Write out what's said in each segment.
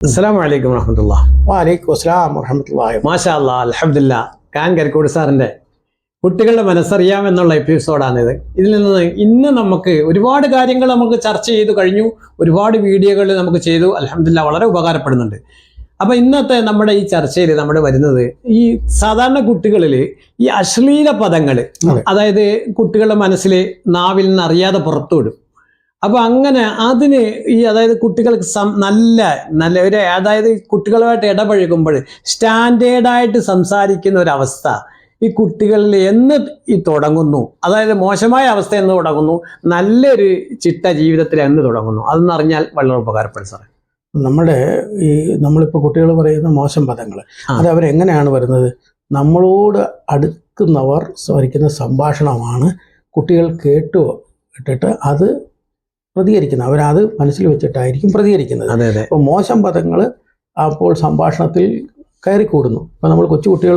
അസ്സലാമു അലൈക്കും വറഹ്മത്തുള്ളാഹി. വഅലൈക്കും അസ്സലാം വറഹ്മത്തുള്ളാഹി. മാഷാ അല്ലാ, അൽഹംദുലില്ലാ. ഖാൻ കരിക്കോട് സാറിൻ്റെ കുട്ടികളുടെ മനസ്സറിയാം എന്നുള്ള എപ്പിസോഡാണിത്. ഇതിൽ നിന്ന് ഇന്ന് നമുക്ക് ഒരുപാട് കാര്യങ്ങൾ നമുക്ക് ചർച്ച ചെയ്തു കഴിഞ്ഞു, ഒരുപാട് വീഡിയോകൾ നമുക്ക് ചെയ്തു. അൽഹംദുലില്ലാ, വളരെ ഉപകാരപ്പെടുന്നുണ്ട്. അപ്പം ഇന്നത്തെ നമ്മുടെ ഈ ചർച്ചയിൽ നമ്മൾ വരുന്നത് ഈ സാധാരണ കുട്ടികളിൽ ഈ അശ്ലീല പദങ്ങൾ, അതായത് കുട്ടികളുടെ മനസ്സിൽ നാവിൽ നിന്ന് അറിയാതെ പുറത്തുവിടും. അപ്പൊ അങ്ങനെ അതിന് ഈ അതായത് കുട്ടികൾക്ക് നല്ല ഒരു അതായത് കുട്ടികളുമായിട്ട് ഇടപഴകുമ്പോൾ സ്റ്റാൻഡേർഡായിട്ട് സംസാരിക്കുന്ന ഒരവസ്ഥ ഈ കുട്ടികളിൽ എന്ന് ഈ തുടങ്ങുന്നു, അതായത് മോശമായ അവസ്ഥ എന്ന് തുടങ്ങുന്നു, നല്ലൊരു ചിട്ട ജീവിതത്തിൽ എന്ന് തുടങ്ങുന്നു, അതെന്ന് അറിഞ്ഞാൽ വളരെ ഉപകാരപ്പെടും സാറേ. നമ്മളിപ്പോൾ കുട്ടികൾ പറയുന്ന മോശം പദങ്ങൾ അത് അവരെങ്ങനെയാണ് വരുന്നത്? നമ്മളോട് അടുക്കുന്നവർ വരയ്ക്കുന്ന സംഭാഷണമാണ് കുട്ടികൾ കേട്ടിട്ട് അത് പ്രതികരിക്കുന്നത്. അവരത് മനസ്സിൽ വെച്ചിട്ടായിരിക്കും പ്രതികരിക്കുന്നത്. അപ്പോൾ മോശം പദങ്ങൾ അപ്പോൾ സംഭാഷണത്തിൽ കയറിക്കൂടുന്നു. ഇപ്പോൾ നമ്മൾ കൊച്ചുകുട്ടികൾ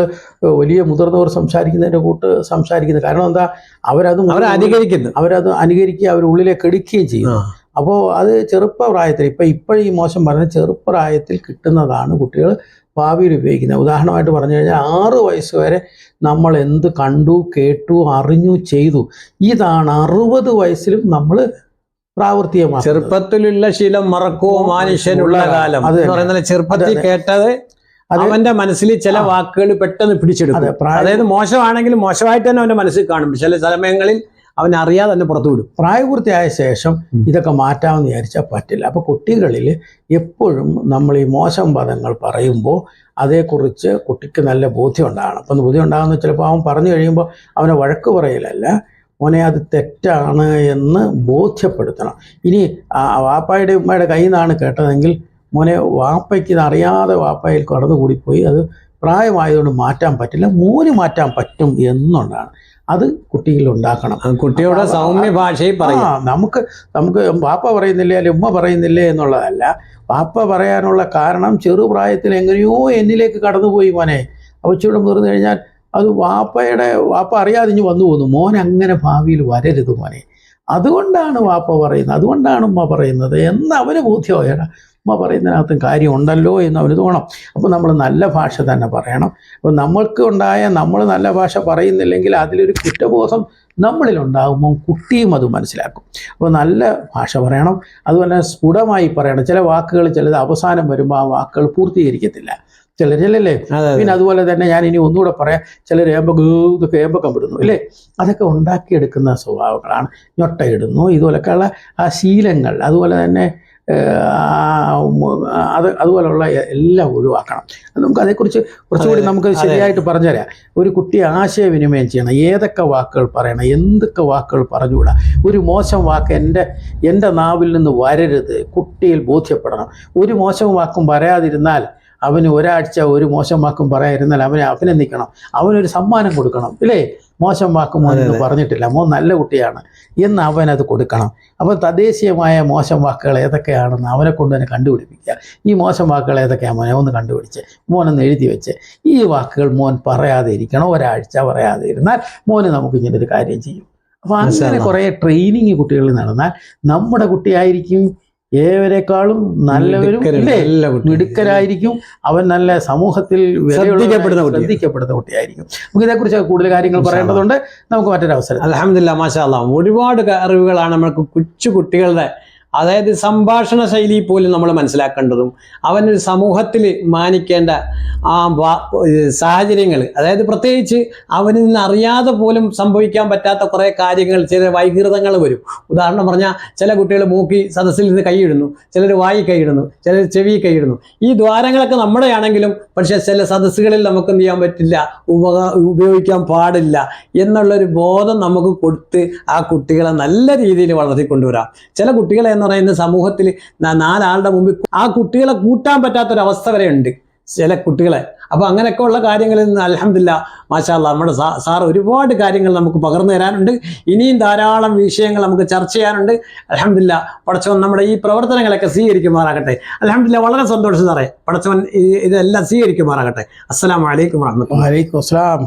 വലിയ മുതിർന്നവർ സംസാരിക്കുന്നതിൻ്റെ കൂട്ട് സംസാരിക്കുന്നത് കാരണം എന്താ? അവരത് അനുകരിക്കുക, അവർ ഉള്ളിലേക്ക് എടുക്കുകയും ചെയ്യും. അപ്പോൾ അത് ചെറുപ്പപ്രായത്തിൽ ഇപ്പോഴും ഈ മോശം പറഞ്ഞ ചെറുപ്പപ്രായത്തിൽ കിട്ടുന്നതാണ് കുട്ടികൾ ഭാവിയിൽ ഉപയോഗിക്കുന്നത്. ഉദാഹരണമായിട്ട് പറഞ്ഞു കഴിഞ്ഞാൽ 6 വയസ്സ് വരെ നമ്മൾ എന്ത് കണ്ടു, കേട്ടു, അറിഞ്ഞു, ചെയ്തു, ഇതാണ് 60 വയസ്സിലും നമ്മൾ പ്രാവർത്തികമാണ്. ചെറുപ്പത്തിലുള്ള ശീലം മറക്കോ മനുഷ്യനുള്ള കാലം എന്ന് പറയുന്നത് ചെറുപ്പത്തിൽ കേട്ടത് അവന്റെ മനസ്സിൽ ചില വാക്കുകൾ പെട്ടെന്ന് പിടിച്ചെടുക്കും. അതായത് മോശമാണെങ്കിലും മോശമായിട്ട് തന്നെ അവന്റെ മനസ്സിൽ കാണും, ചില സമയങ്ങളിൽ അവൻ അറിയാതെ തന്നെ പുറത്തു വിടും. പ്രായപൂർത്തിയായ ശേഷം ഇതൊക്കെ മാറ്റാമെന്ന് വിചാരിച്ചാൽ പറ്റില്ല. അപ്പോൾ കുട്ടികളിൽ എപ്പോഴും നമ്മൾ ഈ മോശം പദങ്ങൾ പറയുമ്പോൾ അതേക്കുറിച്ച് കുട്ടിക്ക് നല്ല ബോധ്യം ഉണ്ടാകണം. അപ്പം ബോധ്യം ഉണ്ടാകുന്ന ചിലപ്പോൾ അവൻ പറഞ്ഞു കഴിയുമ്പോൾ അവനെ വഴക്ക് പറയലല്ല, മോനെ അത് തെറ്റാണ് എന്ന് ബോധ്യപ്പെടുത്തണം. ഇനി വാപ്പായുടെ ഉമ്മയുടെ കയ്യിൽ നിന്നാണ് കേട്ടതെങ്കിൽ മോനെ വാപ്പയ്ക്ക് ഇതറിയാതെ വാപ്പയിൽ കടന്നുകൂടിപ്പോയി, അത് പ്രായമായതുകൊണ്ട് മാറ്റാൻ പറ്റില്ല, മോന് മാറ്റാൻ പറ്റും എന്നുള്ളതാണ്. അത് കുട്ടികളിൽ ഉണ്ടാക്കണം. കുട്ടിയുടെ സൗമ്യ ഭാഷയിൽ നമുക്ക് വാപ്പ പറയുന്നില്ലേ അല്ലെങ്കിൽ ഉമ്മ പറയുന്നില്ലേ എന്നുള്ളതല്ല. വാപ്പ പറയാനുള്ള കാരണം ചെറുപ്രായത്തിൽ എങ്ങനെയോ എന്നിലേക്ക് കടന്നുപോയി മോനെ. അവച്ചൂടെ മുതിർന്നു കഴിഞ്ഞാൽ അത് വാപ്പ അറിയാതെ ഇനി വന്നു പോകുന്നു. മോൻ അങ്ങനെ ഭാവിയിൽ വരരുത് മോനെ, അതുകൊണ്ടാണ് വാപ്പ പറയുന്നത്, അതുകൊണ്ടാണ് ഉമ്മ പറയുന്നത് എന്ന് അവന് ബോധ്യമായടാ. ഉമ്മ പറയുന്നതിനകത്തും കാര്യമുണ്ടല്ലോ എന്ന് അവന് തോന്നണം. അപ്പോൾ നമ്മൾ നല്ല ഭാഷ തന്നെ പറയണം. അപ്പോൾ നമ്മൾ നല്ല ഭാഷ പറയുന്നില്ലെങ്കിൽ അതിലൊരു കുറ്റബോധം നമ്മളിലുണ്ടാകുമ്പോൾ കുട്ടിയും അത് മനസ്സിലാക്കും. അപ്പോൾ നല്ല ഭാഷ പറയണം, അതുപോലെ സ്ഫുടമായി പറയണം. ചില വാക്കുകൾ ചിലത് അവസാനം വരുമ്പോൾ ആ വാക്കുകൾ പൂർത്തീകരിക്കത്തില്ല ചിലരല്ലേ. പിന്നെ അതുപോലെ തന്നെ ഞാൻ ഇനി ഒന്നുകൂടെ പറയാം, ചിലർ ഇതൊക്കെ ഏമ്പക്കം വിടുന്നു അല്ലേ, അതൊക്കെ ഉണ്ടാക്കിയെടുക്കുന്ന സ്വഭാവങ്ങളാണ്. ഞൊട്ടയിടുന്നു, ഇതുപോലൊക്കെയുള്ള ആ ശീലങ്ങൾ, അതുപോലെ തന്നെ അതുപോലെയുള്ള എല്ലാം ഒഴിവാക്കണം. നമുക്ക് അതേക്കുറിച്ച് കുറച്ചുകൂടി നമുക്ക് ശരിയായിട്ട് പറഞ്ഞുതരാം. ഒരു കുട്ടി ആശയവിനിമയം ചെയ്യണം, ഏതൊക്കെ വാക്കുകൾ പറയണം, എന്തൊക്കെ വാക്കുകൾ പറഞ്ഞുകൂടാ, ഒരു മോശം വാക്ക് എൻ്റെ നാവിൽ നിന്ന് വരരുത്, കുട്ടിയിൽ ബോധ്യപ്പെടണം. ഒരു മോശം വാക്കും പറയാതിരുന്നാൽ അവന് ഒരാഴ്ച ഒരു മോശം വാക്കും പറയാതിരുന്നാൽ അവനെ അഭിനന്ദിക്കണം, അവനൊരു സമ്മാനം കൊടുക്കണം ഇല്ലേ. മോശം വാക്ക് മോൻ എന്ന് പറഞ്ഞിട്ടില്ല, മോൻ നല്ല കുട്ടിയാണ് എന്ന് അവനത് കൊടുക്കണം. അപ്പോൾ തദ്ദേശീയമായ മോശം വാക്കുകൾ ഏതൊക്കെയാണെന്ന് അവനെ കൊണ്ട് തന്നെ കണ്ടുപിടിപ്പിക്കുക. ഈ മോശം വാക്കുകൾ ഏതൊക്കെയാണ് മോനെ ഒന്ന് കണ്ടുപിടിച്ച് മോനൊന്ന് എഴുതി വെച്ച് ഈ വാക്കുകൾ മോൻ പറയാതെ ഇരിക്കണം, ഒരാഴ്ച പറയാതെ ഇരുന്നാൽ മോന് നമുക്ക് ഇങ്ങനെ ഒരു കാര്യം ചെയ്യും. അപ്പോൾ അങ്ങനെ കുറേ ട്രെയിനിങ് കുട്ടികളിൽ നടന്നാൽ നമ്മുടെ കുട്ടിയായിരിക്കും ഏവരെക്കാളും നല്ലവരും മിടുക്കരായിരിക്കും, അവൻ നല്ല സമൂഹത്തിൽ ശ്രദ്ധിക്കപ്പെടുന്ന കുട്ടിയായിരിക്കും. നമുക്ക് ഇതേക്കുറിച്ച് കൂടുതൽ കാര്യങ്ങൾ പറയേണ്ടതുണ്ട്. നമുക്ക് മറ്റൊരു അവസരം. അൽഹംദുലില്ലാ, മാഷാ അല്ലാഹ്, ഒരുപാട് അറിവുകളാണ് നമ്മൾക്ക് കൊച്ചു കുട്ടികളുടെ അതായത് സംഭാഷണ ശൈലി പോലും നമ്മൾ മനസ്സിലാക്കേണ്ടതും അവനൊരു സമൂഹത്തിൽ മാനിക്കേണ്ട ആ സാഹചര്യങ്ങൾ, അതായത് പ്രത്യേകിച്ച് അവനിൽ നിന്ന് അറിയാതെ പോലും സംഭവിക്കാൻ പറ്റാത്ത കുറേ കാര്യങ്ങൾ, ചില വൈകൃതങ്ങൾ വരും. ഉദാഹരണം പറഞ്ഞാൽ ചില കുട്ടികൾ മൂക്കി സദസ്സിൽ നിന്ന് കൈയിടുന്നു, ചിലർ വായി കൈയിടുന്നു, ചിലർ ചെവി കൈയിടുന്നു. ഈ ദ്വാരങ്ങളൊക്കെ നമ്മുടെയാണെങ്കിലും പക്ഷേ ചില സദസ്സുകളിൽ നമുക്ക് എന്ത് ചെയ്യാൻ പറ്റില്ല, ഉപയോഗിക്കാൻ പാടില്ല എന്നുള്ളൊരു ബോധം നമുക്ക് കൊടുത്ത് ആ കുട്ടികളെ നല്ല രീതിയിൽ വളർത്തിക്കൊണ്ടുവരാം. ചില കുട്ടികളെ പറയുന്ന സമൂഹത്തിൽ 4 ആളുടെ മുമ്പിൽ ആ കുട്ടികളെ കൂട്ടാൻ പറ്റാത്തൊരവസ്ഥ വരെ ഉണ്ട് ചില കുട്ടികളെ. അപ്പോൾ അങ്ങനെയൊക്കെ ഉള്ള കാര്യങ്ങളിൽ നിന്ന് അൽഹംദുലില്ലാ, മാഷാ അല്ലാഹ്, നമ്മുടെ സാർ ഒരുപാട് കാര്യങ്ങൾ നമുക്ക് പകർന്നു തരാനുണ്ട്. ഇനിയും ധാരാളം വിഷയങ്ങൾ നമുക്ക് ചർച്ച ചെയ്യാനുണ്ട്. അൽഹംദുലില്ലാ, പടച്ചവൻ നമ്മുടെ ഈ പ്രവർത്തനങ്ങളൊക്കെ സ്വീകരിക്കുമാറാകട്ടെ. അൽഹംദുലില്ലാ, വളരെ സന്തോഷം സാറേ, പടച്ചവൻ ഇതെല്ലാം സ്വീകരിക്കുമാറാകട്ടെ. അസ്സലാമു അലൈക്കും വറഹ്മത്തുള്ളാഹി. വഅലൈക്കും അസ്സലാം.